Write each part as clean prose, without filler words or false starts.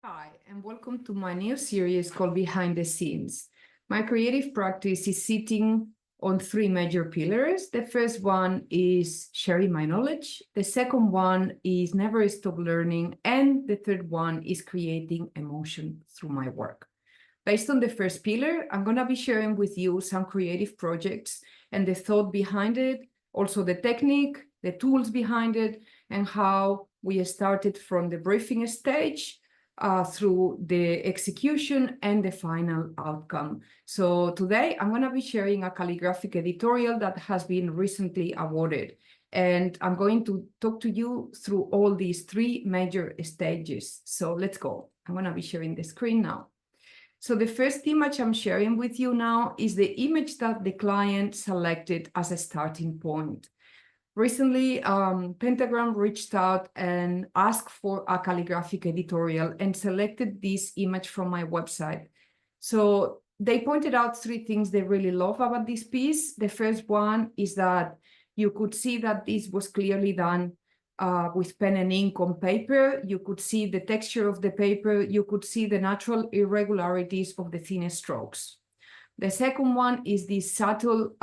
Hi, and welcome to my new series called Behind the Scenes. My creative practice is sitting on three major pillars. The first one is sharing my knowledge. The second one is never stop learning. And the third one is creating emotion through my work. Based on the first pillar, I'm going to be sharing with you some creative projects and the thought behind it, also the technique, the tools behind it, and how we started from the briefing stage through the execution and the final outcome. So today I'm going to be sharing a calligraphic editorial that has been recently awarded. And I'm going to talk to you through all these three major stages. So let's go. I'm going to be sharing the screen now. So the first image I'm sharing with you now is the image that the client selected as a starting point. Recently, Pentagram reached out and asked for a calligraphic editorial and selected this image from my website. So they pointed out three things they really love about this piece. The first one is that you could see that this was clearly done with pen and ink on paper. You could see the texture of the paper. You could see the natural irregularities of the thin strokes. The second one is this subtle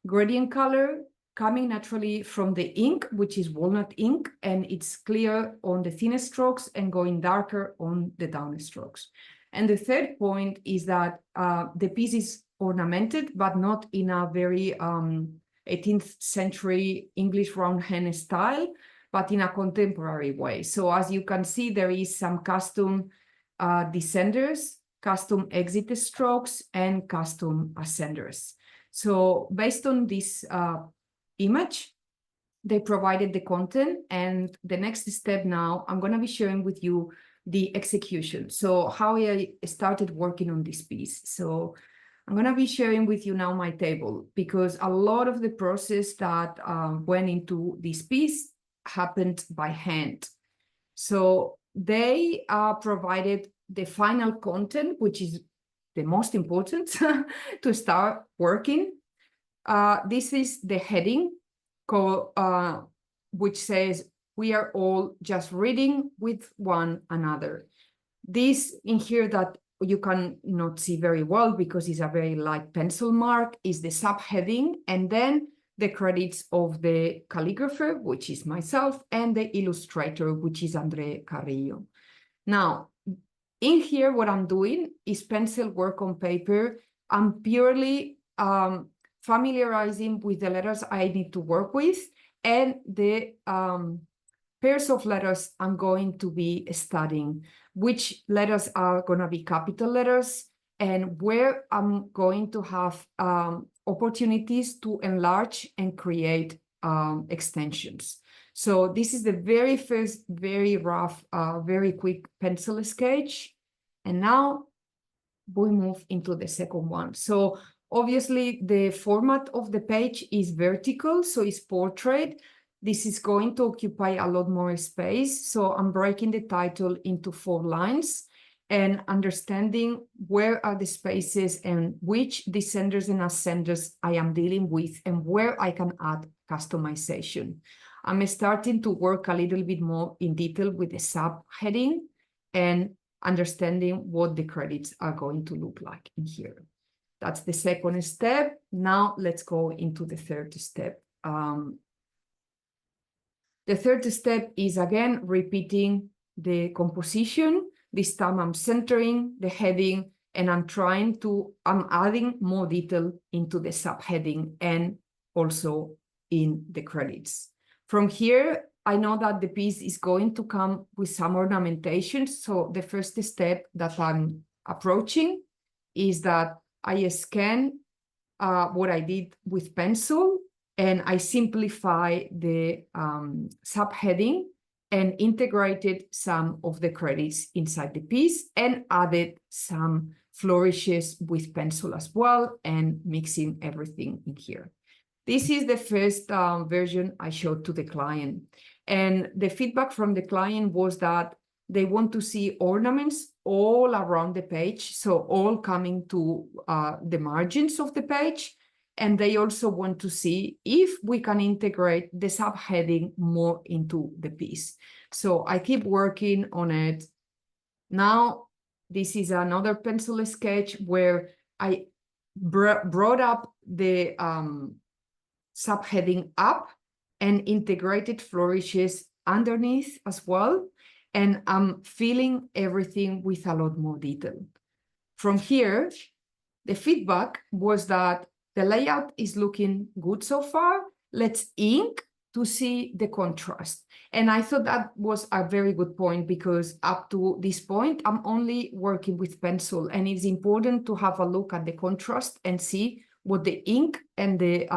gradient color coming naturally from the ink, which is walnut ink, and it's clear on the thin strokes and going darker on the down strokes. And the third point is that the piece is ornamented, but not in a very 18th century English roundhand style, but in a contemporary way. So as you can see, there is some custom descenders, custom exit strokes, and custom ascenders. So based on this image, they provided the content, and the next step now, I'm going to be sharing with you the execution. So how I started working on this piece. So I'm going to be sharing with you now my table, because a lot of the process that went into this piece happened by hand. So they provided the final content, which is the most important to start working. This is the heading, which says, "We are all just reading with one another." This in here that you can not see very well because it's a very light pencil mark is the subheading, and then the credits of the calligrapher, which is myself, and the illustrator, which is Andre Carrillo. Now, in here, what I'm doing is pencil work on paper. I'm purely familiarizing with the letters I need to work with and the pairs of letters I'm going to be studying, which letters are going to be capital letters, and where I'm going to have opportunities to enlarge and create extensions. So this is the very first, very rough, very quick pencil sketch. And now we move into the second one. So obviously, the format of the page is vertical, so it's portrait. This is going to occupy a lot more space. So I'm breaking the title into 4 lines and understanding where are the spaces and which descenders and ascenders I am dealing with and where I can add customization. I'm starting to work a little bit more in detail with the subheading and understanding what the credits are going to look like in here. That's the second step. Now let's go into the third step. The third step is again repeating the composition. This time I'm centering the heading and I'm adding more detail into the subheading and also in the credits. From here, I know that the piece is going to come with some ornamentation. So the first step that I'm approaching is that I scan what I did with pencil, and I simplify the subheading and integrated some of the credits inside the piece and added some flourishes with pencil as well and mixing everything in here. This is the first version I showed to the client. And the feedback from the client was that they want to see ornaments all around the page, so all coming to the margins of the page. And they also want to see if we can integrate the subheading more into the piece. So I keep working on it Now, this is another pencil sketch where I brought up the subheading up and integrated flourishes underneath as well. And I'm filling everything with a lot more detail. From here, the feedback was that the layout is looking good so far. Let's ink to see the contrast. And I thought that was a very good point, because up to this point, I'm only working with pencil, and it's important to have a look at the contrast and see what the ink and the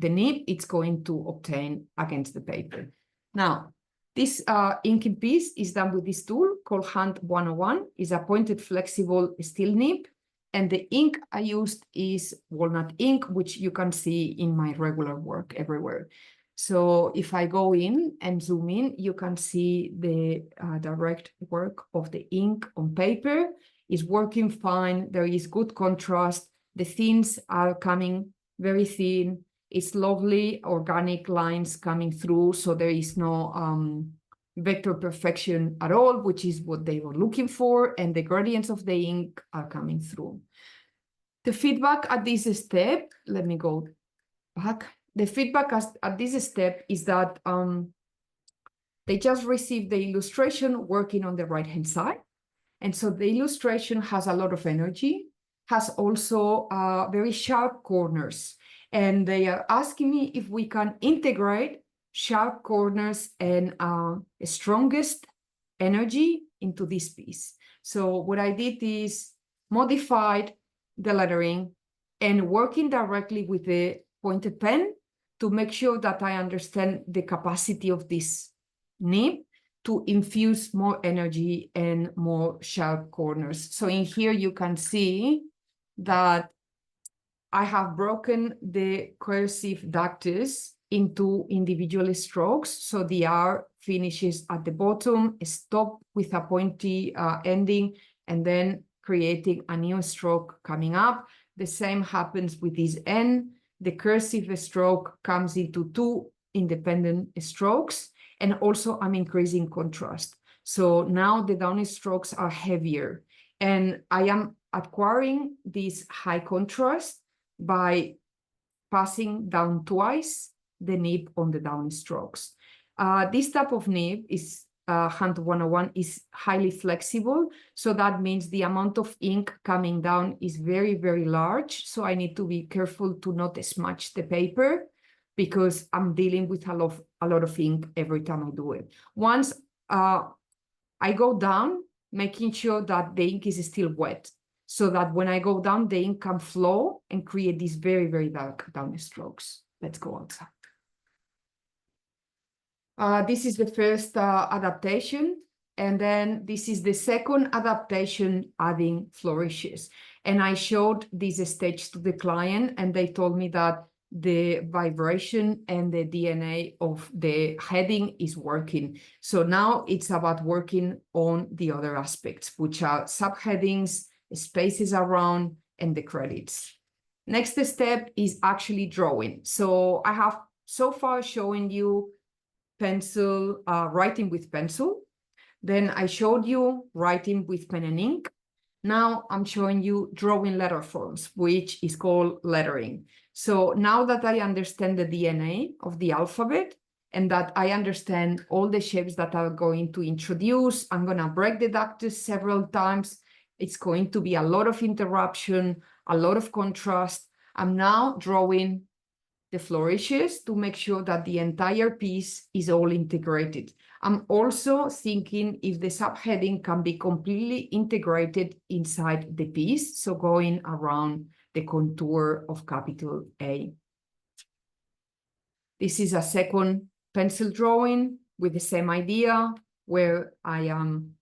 nib it's going to obtain against the paper. Now, this inking piece is done with this tool called Hand 101. It's a pointed flexible steel nib. And the ink I used is Walnut ink, which you can see in my regular work everywhere. So if I go in and zoom in, you can see the direct work of the ink on paper is working fine. There is good contrast. The thins are coming very thin. It's lovely organic lines coming through. So there is no vector perfection at all, which is what they were looking for. And the gradients of the ink are coming through. The feedback at this step, let me go back. The feedback at this step is that they just received the illustration working on the right-hand side. And so the illustration has a lot of energy, has also very sharp corners. And they are asking me if we can integrate sharp corners and strongest energy into this piece. So what I did is modified the lettering and working directly with the pointed pen to make sure that I understand the capacity of this nib to infuse more energy and more sharp corners. So in here you can see that I have broken the cursive ductus into individual strokes. So the R finishes at the bottom, stop with a pointy ending, and then creating a new stroke coming up. The same happens with this N. The cursive stroke comes into two independent strokes, and also I'm increasing contrast. So now the down strokes are heavier, and I am acquiring this high contrast by passing down twice the nib on the down strokes. This type of nib is Hand 101 is highly flexible. So that means the amount of ink coming down is very, very large. So I need to be careful to not smudge the paper, because I'm dealing with a lot of ink every time I do it. Once I go down, making sure that the ink is still wet, so that when I go down, the ink can flow and create these very, very dark down strokes. Let's go outside. This is the first adaptation, and then this is the second adaptation, adding flourishes. And I showed this stage to the client, and they told me that the vibration and the DNA of the heading is working. So now it's about working on the other aspects, which are subheadings, spaces around, and the credits. Next step is actually drawing. So I have so far shown you pencil, writing with pencil. Then I showed you writing with pen and ink. Now I'm showing you drawing letter forms, which is called lettering. So now that I understand the DNA of the alphabet and that I understand all the shapes that I'm going to introduce, I'm going to break the ductus several times. It's going to be a lot of interruption, a lot of contrast. I'm now drawing the flourishes to make sure that the entire piece is all integrated. I'm also thinking if the subheading can be completely integrated inside the piece, so going around the contour of capital A. This is a second pencil drawing with the same idea, where I am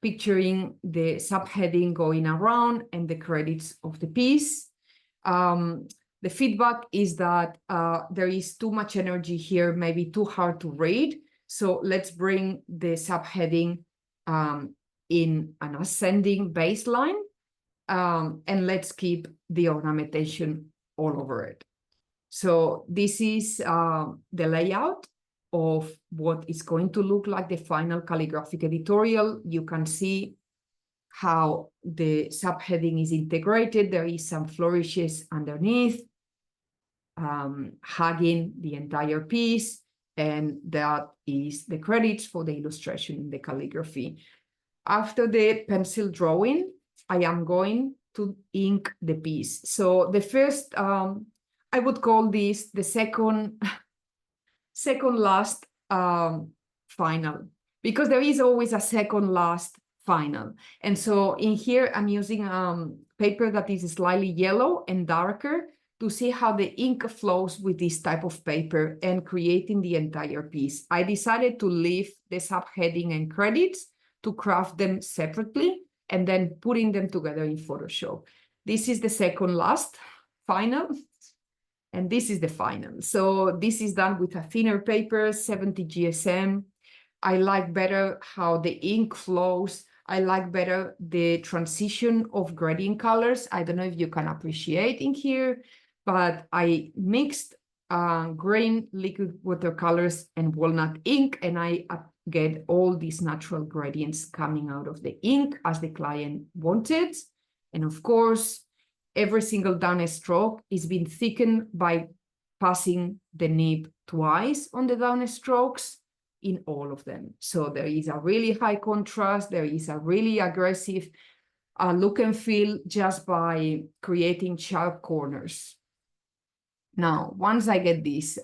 picturing the subheading going around and the credits of the piece. The feedback is that there is too much energy here, maybe too hard to read. So let's bring the subheading in an ascending baseline, and let's keep the ornamentation all over it. So this is the layout of what is going to look like the final calligraphic editorial. You can see how the subheading is integrated. There is some flourishes underneath, hugging the entire piece, and that is the credits for the illustration in the calligraphy. After the pencil drawing, I am going to ink the piece. So the first, I would call this the second last final, because there is always a second last final. And so in here, I'm using paper that is slightly yellow and darker to see how the ink flows with this type of paper and creating the entire piece. I decided to leave the subheading and credits to craft them separately and then putting them together in Photoshop. This is the second last final, and this is the final. So this is done with a thinner paper, 70 GSM. I like better how the ink flows. I like better the transition of gradient colors. I don't know if you can appreciate in here, but I mixed green liquid watercolors and walnut ink, and I get all these natural gradients coming out of the ink as the client wanted. And of course, every single down stroke is being thickened by passing the nib twice on the down strokes in all of them. So there is a really high contrast. There is a really aggressive look and feel just by creating sharp corners. Now, once I get this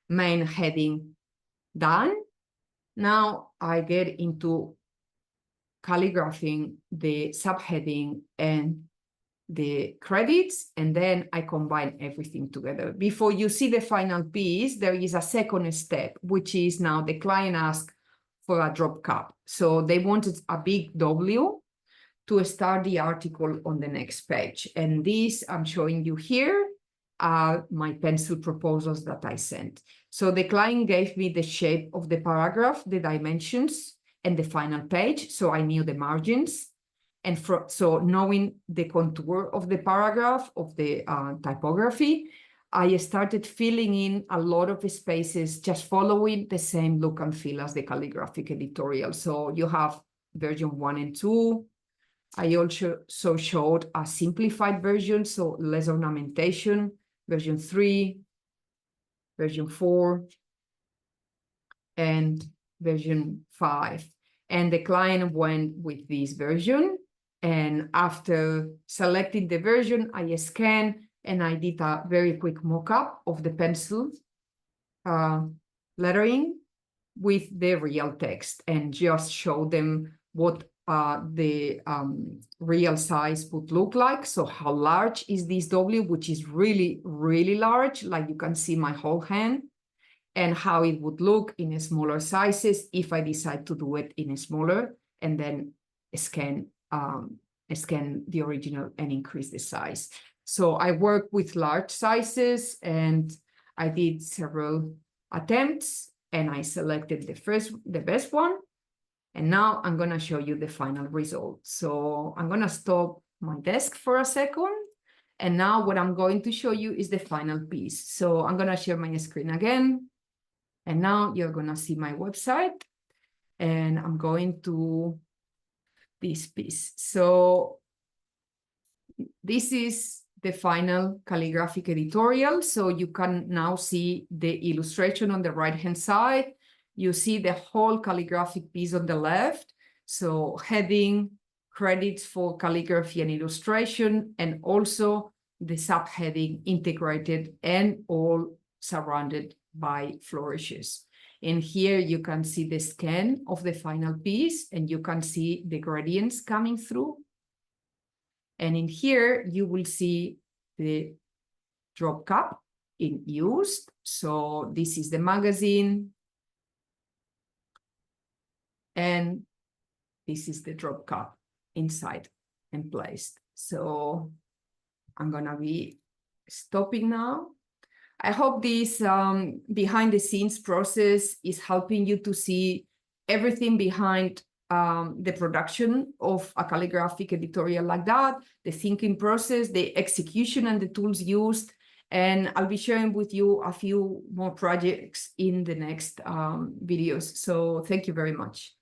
main heading done, now I get into calligraphing the subheading and the credits, and then I combine everything together. Before you see the final piece, there is a second step, which is now the client asked for a drop cap. So they wanted a big W to start the article on the next page. And this I'm showing you here are my pencil proposals that I sent. So the client gave me the shape of the paragraph, the dimensions, and the final page. So I knew the margins. And so knowing the contour of the paragraph, of the typography, I started filling in a lot of spaces, just following the same look and feel as the calligraphic editorial. So you have version 1 and 2. I also showed a simplified version, so less ornamentation, version 3, version 4, and version 5. And the client went with this version. And after selecting the version, I scanned and I did a very quick mock-up of the pencil lettering with the real text and just show them what the real size would look like. So how large is this W, which is really, really large, like you can see my whole hand, and how it would look in smaller sizes if I decide to do it in a smaller, and then scan the original and increase the size. So I work with large sizes, and I did several attempts, and I selected the best one. And now I'm gonna show you the final result. So I'm gonna stop my desk for a second. And now what I'm going to show you is the final piece. So I'm gonna share my screen again. And now you're gonna see my website. And I'm going to this piece. So this is the final calligraphic editorial. So you can now see the illustration on the right-hand side. You see the whole calligraphic piece on the left. So heading, credits for calligraphy and illustration, and also the subheading integrated and all surrounded by flourishes. And here you can see the scan of the final piece, and you can see the gradients coming through. And in here, you will see the drop cap in used. So this is the magazine. And this is the drop cap inside and placed. So I'm gonna be stopping now. I hope this behind the scenes process is helping you to see everything behind the production of a calligraphic editorial like that, the thinking process, the execution, and the tools used. And I'll be sharing with you a few more projects in the next videos. So thank you very much.